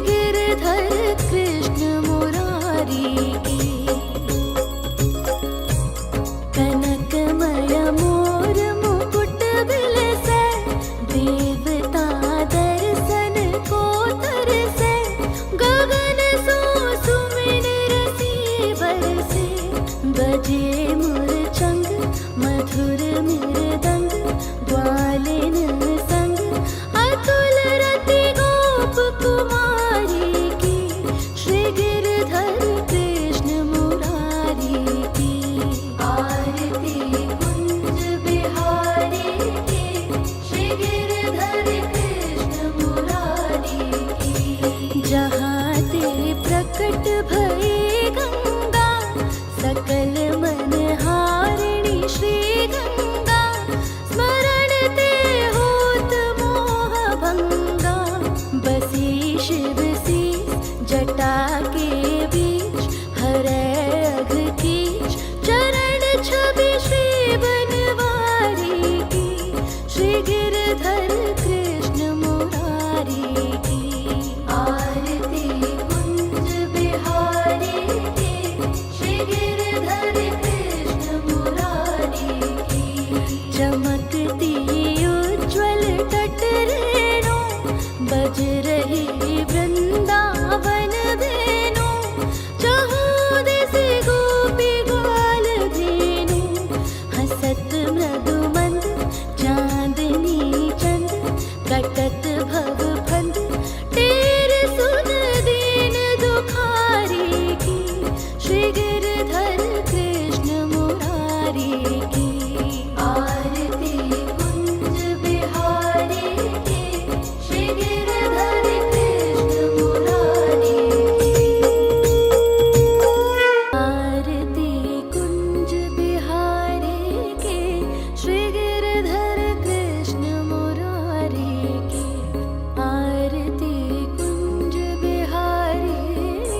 गिरधर कृष्ण मुरारी की। कनकमय मोर मुकुट बिलसे, देवता दर्शन को तरसे। गगन सो सुमिन रसी बरसे, बजे मुरचंग मधुर मृदंग। ग्वालिन संग अतुल रति गोप कुमारी की। श्री गिरधर कृष्ण मुरारी की। आरती कुंज बिहारी की, श्री गिरधर कृष्ण मुरारी की। जहाँ ते प्रकट भई गंगा, सकल मनहारिणी श्री गंगा। स्मरण ते होत मोह भंगा, बसी शिव सी जटा के बीच। हरै अघ कीच चरण छवि श्री बनवारी की। श्री गिरधर कृष्ण मुरारी की। आरती कुंज बिहारी की, श्री गिरधर कृष्ण मुरारी की। चमकती उज्ज्वल तट रेणु, बज रही वृंदावन वेणु। चहु दिस गोपी ग्वाल धेनु, हसत मृदु मंद चांदनी चंद। कटत भव फंद टेर सुन दीन दुखारी की। श्री गिरधर कृष्ण मुरारी की। आरती कुंज बिहारी की, श्री गिरधर कृष्ण मुरारी की। आरती कुंज बिहारी की, श्री गिरधर कृष्ण मुरारी की। आरती कुंज बिहारी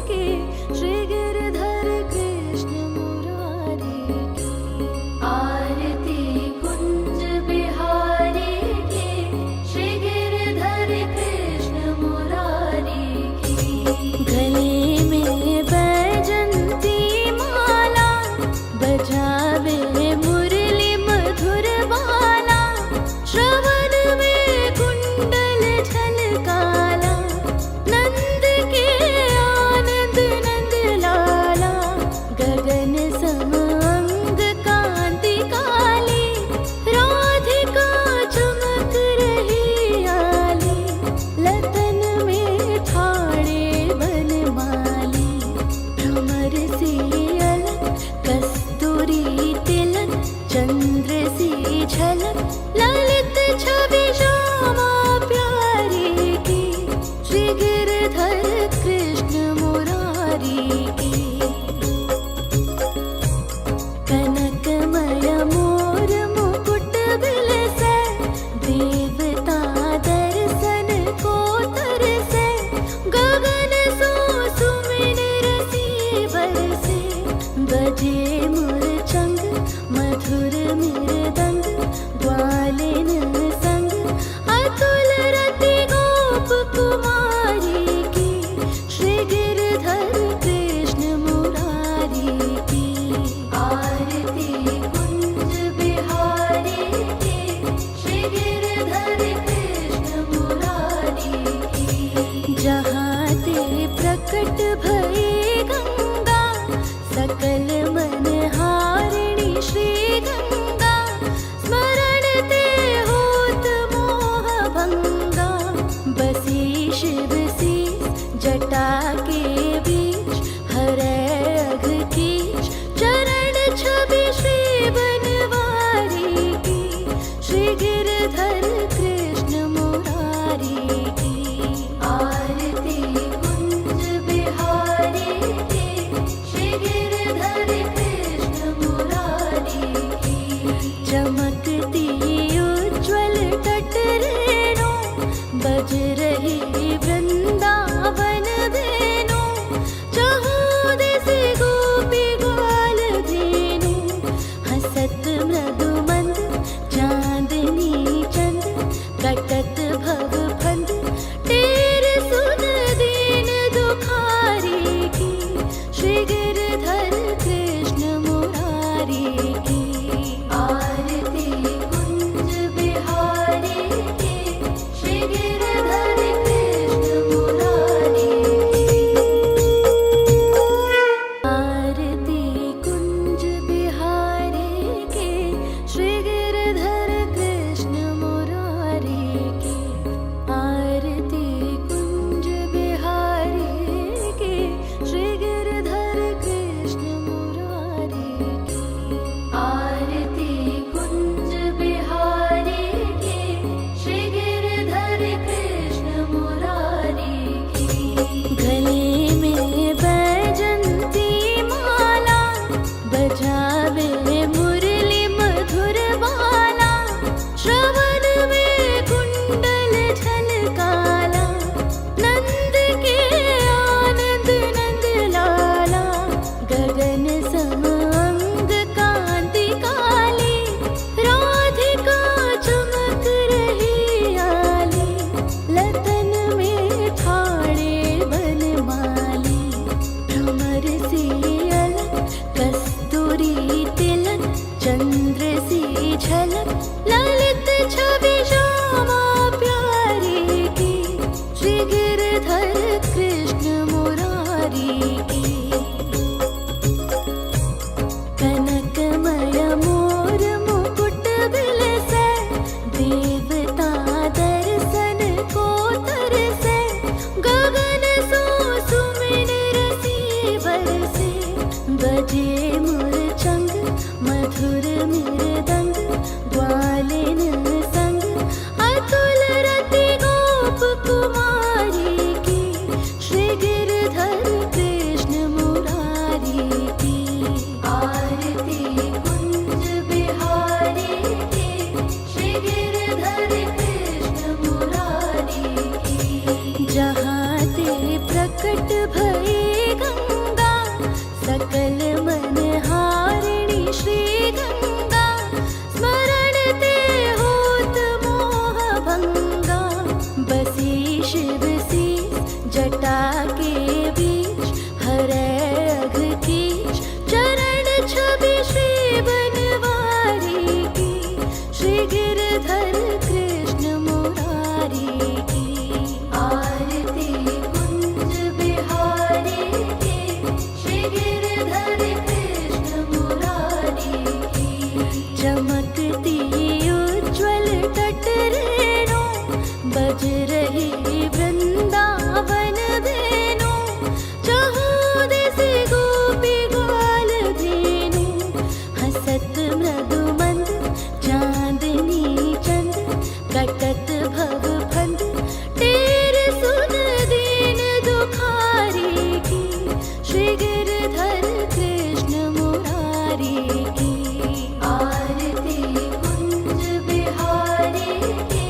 की, श्री गिरधर कृष्ण मुरारी की। आरती कुंज बिहारी की, श्री गिरधर कृष्ण मुरारी की। गले में बैजंती माला, बजावे मुरली मधुर बाला। श्रवण में कुंडल झलकाला, नंद के आनंद नंद लाला। गगन सम अंग कांति काली, राधिका चमक रही आली। लतन में ठाड़े बनमाली, भ्रमर सी अलक कस्तूरी तिलक। चंद्र सी झलक ललित छवि श्यामा प्यारी की। श्री गिरधर कृष्ण मुरारी की। कनकमय मोर मुकुट बिलसे, देवता दर्शन को तरसे। गगन सो सुमिन रसी बरसे, बजे मुरचंग मधुर मृदंग। ग्वालिन संग अतुल रति गोप कुमारी की। श्री गिरधर कृष्ण मुरारी की। आरती कुंज बिहारी की, श्री गिरधर कृष्ण मुरारी की। जहाँ ते प्रकट भई गंगा, सकल मनहारिणी श्री गंगा। स्मरण ते होत मोह भंगा, बसी शिव सी जटा के बीच। हरै अघ कीच चरण छवि श्री बनवारी की। श्री गिरधर कृष्ण मुरारी की। आरती कुंज बिहारी की, श्री गिरधर कृष्ण मुरारी की। चमकती उज्ज्वल तट रेणु, बज रही वृंदावन वेणु। बजे मुरचंग मधुर मृदंग ग्वालिन संग अतुल रति गोप कुमारी की श्री गिरधर कृष्ण मुरारी की आरती कुंज बिहारी की श्री गिरधर कृष्ण मुरारी की जहाँ ते प्रकट भई गंगा सकल मन हारिणी श्री गंगा स्मरण ते होत मोह भंगा बसी शिव सी जटा के बीच हरे अघ कीच चरण छवि श्री बनवारी की श्री गिरधर कृष्ण मुरारी की आरती कुंज बिहारी की श्री गिरधर कृष्ण मुरारी की चमकती उज्ज्वल तट रेणु बज रही वृंदावन वेणु चहु दिस गोपी ग्वाल धेनु हसत मृदु मंद चांदनी चंद कटत भव फंद टेर सुन दीन दुखारी की श्री गिरधर कृष्ण मुरारी की आरती कुंज बिहारी की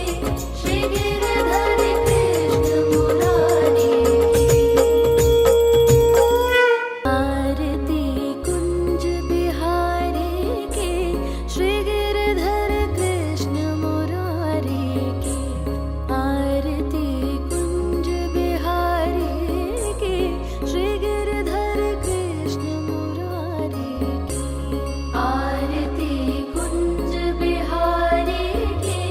श्री गिरधर कृष्ण मुरारी आरती कुंज बिहारी की श्री गिरधर कृष्ण मुरारी की आरती कुंज बिहारी की श्री गिरधर कृष्ण मुरारी की आरती कुंज बिहारी की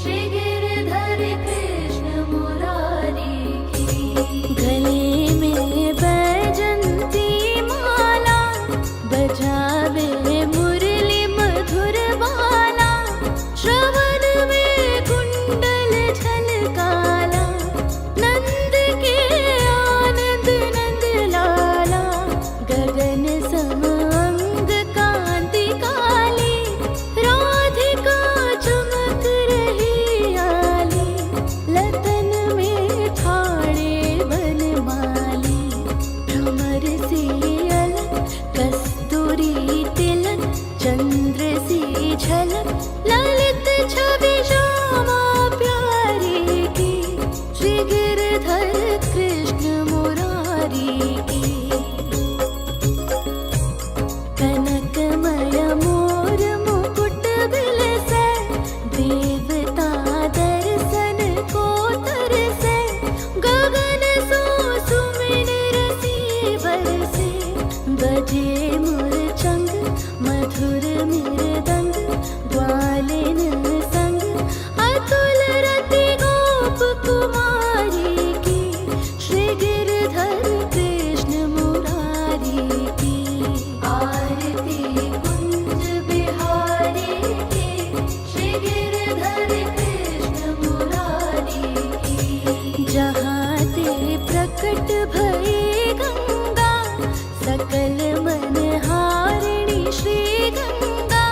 श्री गिरधर कृष्ण मुरारी की गले में बैजंती माला बजावे मुरली मधुर बाला श्रवण में कुंडल झलकाला नंद के आनंद नंद लाला गगन सम अंग कांति काली राधिका चमक रही आली लतन में ठाणे बनमाली भ्रमर से अलग कस्तूरी तिलक चंद्र सी झलक ललित छवि श्यामा प्यारी की श्री गिरधर कृष्ण मुरारी की कनकमय मोर मुकुट बिलसे देवता दर्शन को तरसे गगन सो सुमिन रसी बरसे बजे मुरचंग मधुर मृदंग ग्वालिन संग अतुल रति गोप कुमारी की श्री गिरधर कृष्ण मुरारी की आरती कुंज बिहारी की श्री गिरधर कृष्ण मुरारी की जहाँ ते प्रकट भई गंगा सकल मन हारिणी श्री गंगा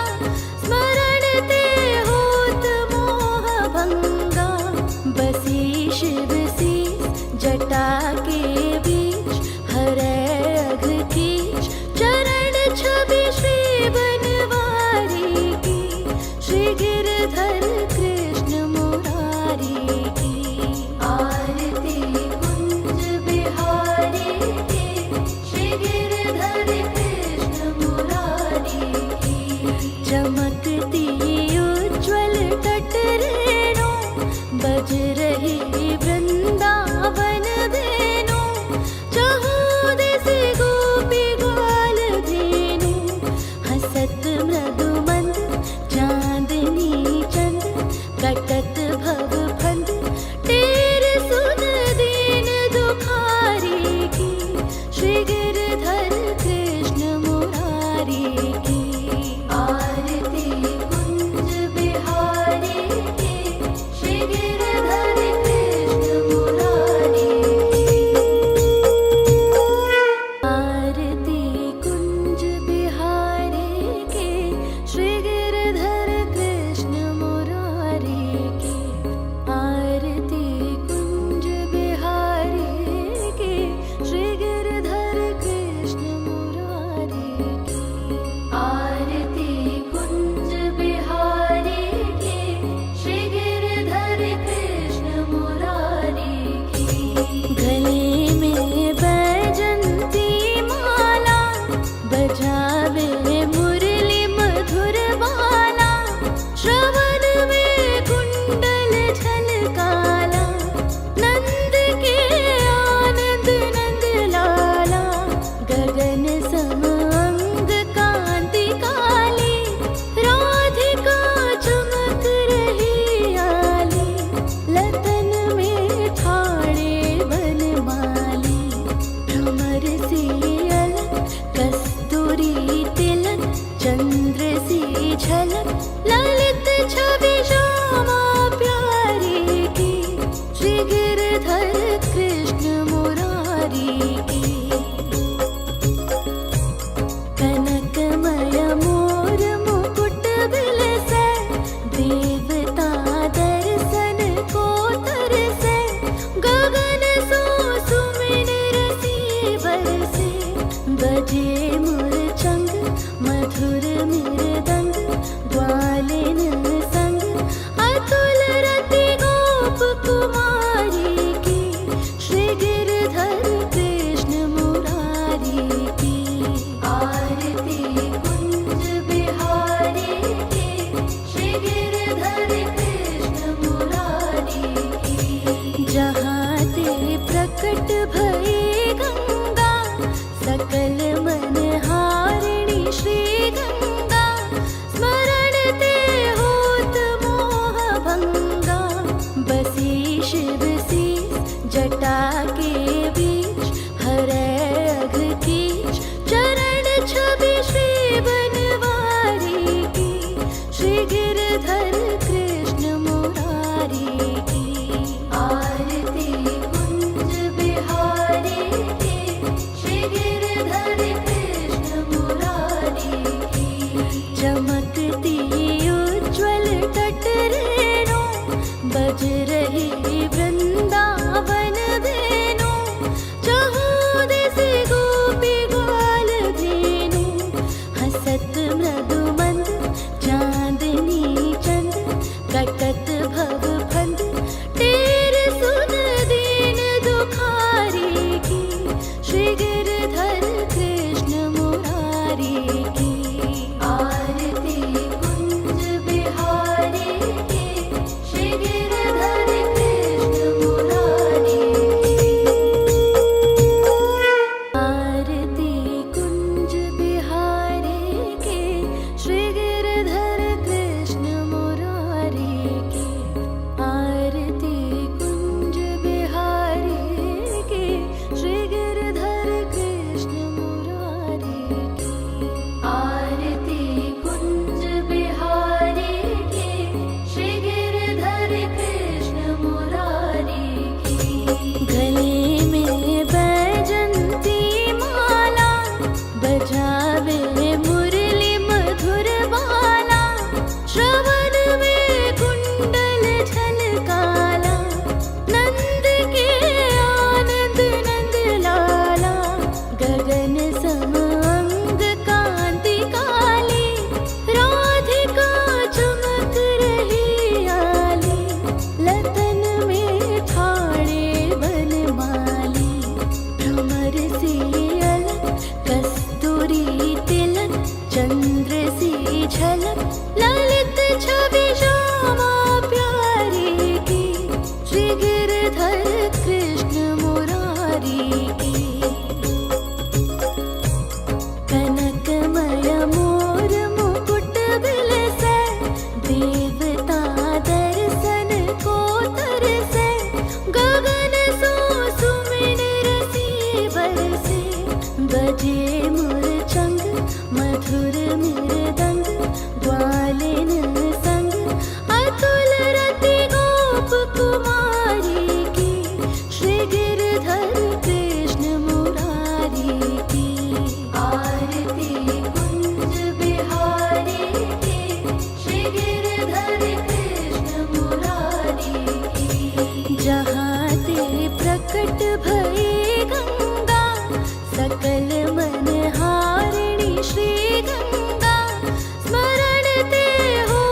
बरसे बजे मुरचंग मधुर मृदंग ग्वालिन संग अतुल रति गोप कुमारी की श्री गिरधर कृष्ण मुरारी की आरती कुंज बिहारी की श्री गिरधर कृष्ण मुरारी की जहाँ ते प्रकट भई गंगा सकल मन हारिणी श्री गंगा स्मरण ते होत मोह भंगा बसी शिव सी जटा के बीच हरे अघ कीच चरण छवि श्री बनवारी की श्री गिरधर कृष्ण मुरारी की आरती कुंज बिहारी की श्री गिरधर कृष्ण मुरारी की चमकती उज्ज्वल तट रेणु बज रही वृंदावन धेनु चहु दिस गोपी ग्वाल धेनु हसत मृदु मंद चांदनी चंद कटत भव फंद टेर सुन दीन दुखारी की श्री गिरधर कृष्ण मुरारी की आरती कुंज बिहारी की श्री गिरधर कृष्ण मुरारी आरती कुंज बिहारी की श्री गिरधर कृष्ण मुरारी की आरती कुंज बिहारी की श्री गिरधर कृष्ण मुरारी की आरती कुंज बिहारी की श्री गिरधर कृष्ण मुरारी की गले में बैजंती माला बजावे मुरली मधुर बाला श्रवण में कुंडल झलकाला नंद के आनंद नंद लाला गगन सम अंग कांति काली राधिका चमक रही आली लतन में ठाणे बनमाली भ्रमर सी अलक कस्तूरी तिलक चंद्र सी झलक ललित छवि श्यामा प्यारी की श्री गिरधर कृष्ण मुरारी की कनकमय मोर मुकुट बिलसे देवता दर्शन को तरसे गगन सो सुमिन रसी बरसे बजे मुरचंग मधुर मृदंग ग्वालिन संग अतुल रति गोप कुमारी की श्री गिरधर कृष्ण मुरारी की आरती कुंज बिहारी की श्री गिरधर कृष्ण मुरारी की जहाँ ते प्रकट भई गंगा सकल मन हारिणी श्री गंगा स्मरण ते हो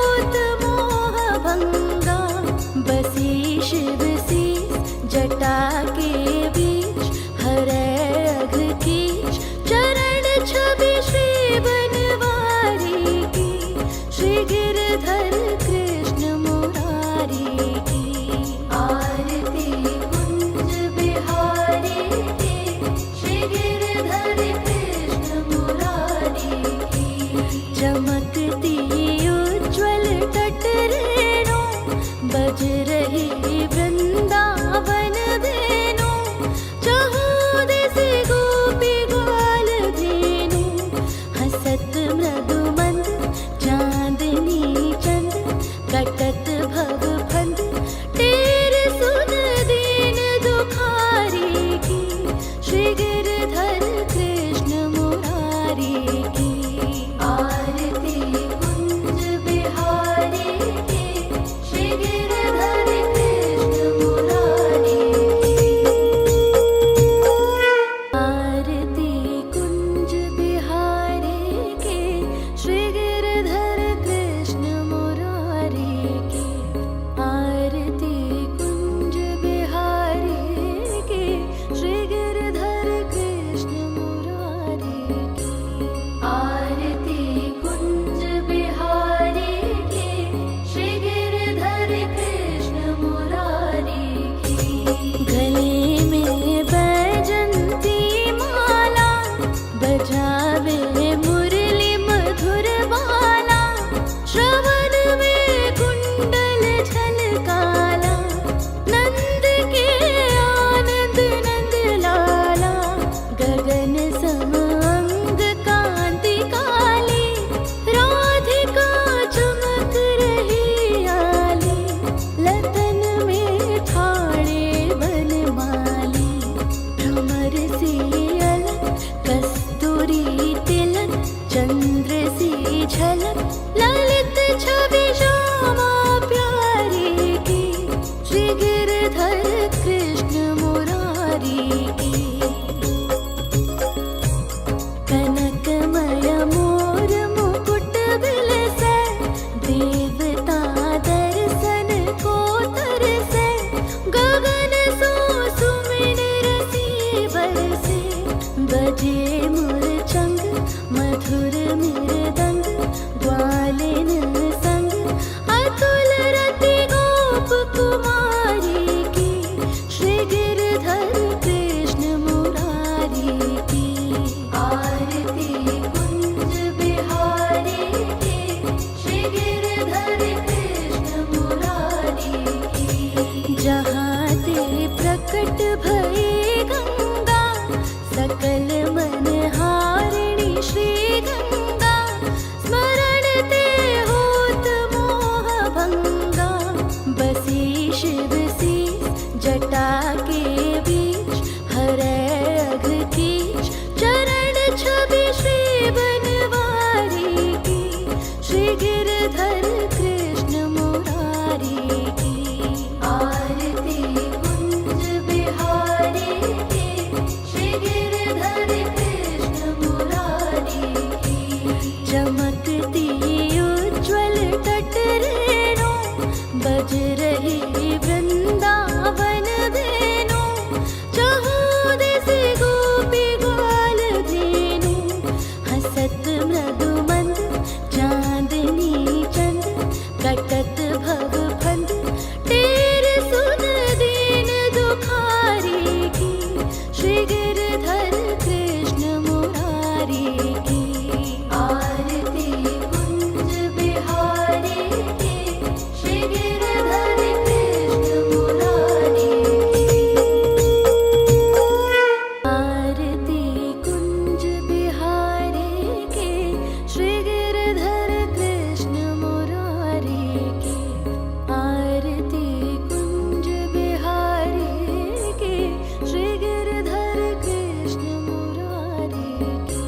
बरसे, बजे मुरचंग मधुर मृदंग, ग्वालिन संग अतुल रति गोप कुमारी की, श्री गिरधर कृष्ण मुरारी की। आरती कुंज बिहारी की, श्री गिरधर कृष्ण मुरारी की। जहाँ ते प्रकट भई गंगा, सकल मनहारिणी श्री गंगा, स्मरण ते होत मोह भंगा। बसी शिव सी जटा के बीच, हरै अघ कीच चरण छवि श्री बनवारी की, श्री गिरधर कृष्ण मुरारी की। आरती कुंज बिहारी की, श्री गिरधर कृष्ण मुरारी की। चमकती उज्ज्वल तट रेणु, बज रही वृंदावन धेनु, चहु दिस गोपी ग्वाल धेनु। हसत मृदु मंद चांदनी चंद, कटत भव फंद टेर सुन दीन दुखारी की, श्री गिरधर कृष्ण मुरारी की। आरती कुंज बिहारी की, श्री गिरधर कृष्ण मुरारी की। आरती कुंज बिहारी की, श्री गिरधर कृष्ण मुरारी की। आरती कुंज बिहारी की, श्री गिरधर कृष्ण मुरारी की।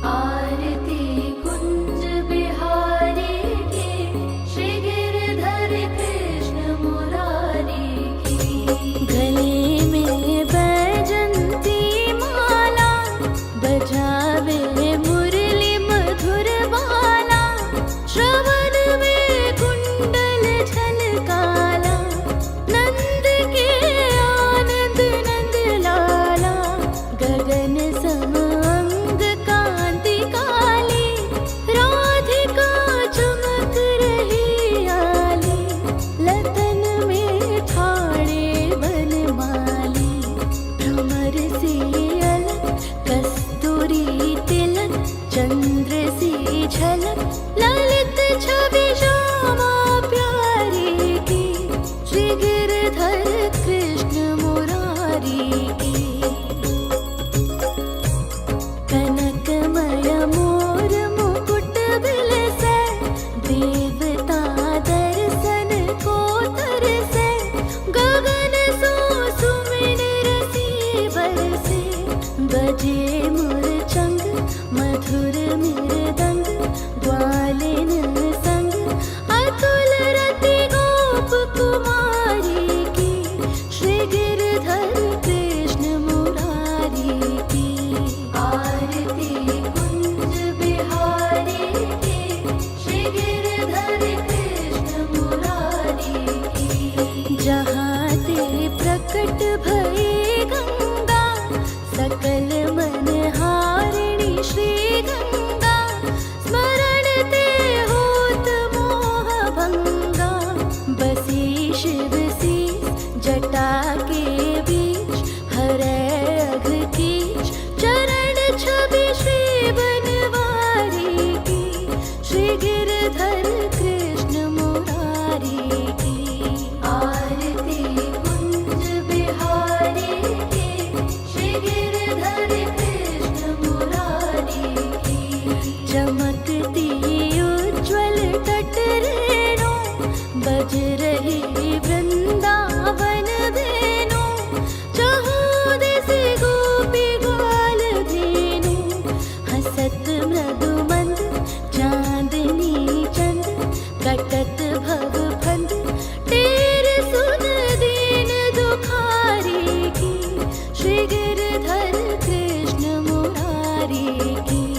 आरती कुंज बिहारी की, श्री गिरधर कृष्ण मुरारी की। गले में बैजंती माला, बजावे मुरली मधुर बाला, श्रवण में कुंडल झनकाला, नंद के आनंद नंद लाला। गगन सम अंग कांति काली, राधिका चमक रही आली, लतन में ठाणे बनमाली। भ्रमर सी अलक कस्तूरी तिलक, चंद्र सी झलक ललित छवि श्यामा प्यारी की, श्री गिरधर कृष्ण मुरारी की। कनकमय मोर मुकुट बिलसे, देवता दर्शन को तरसे, गगन सो सुमिन रसी बरसे, बजे मुरचंग मधुर मृदंग,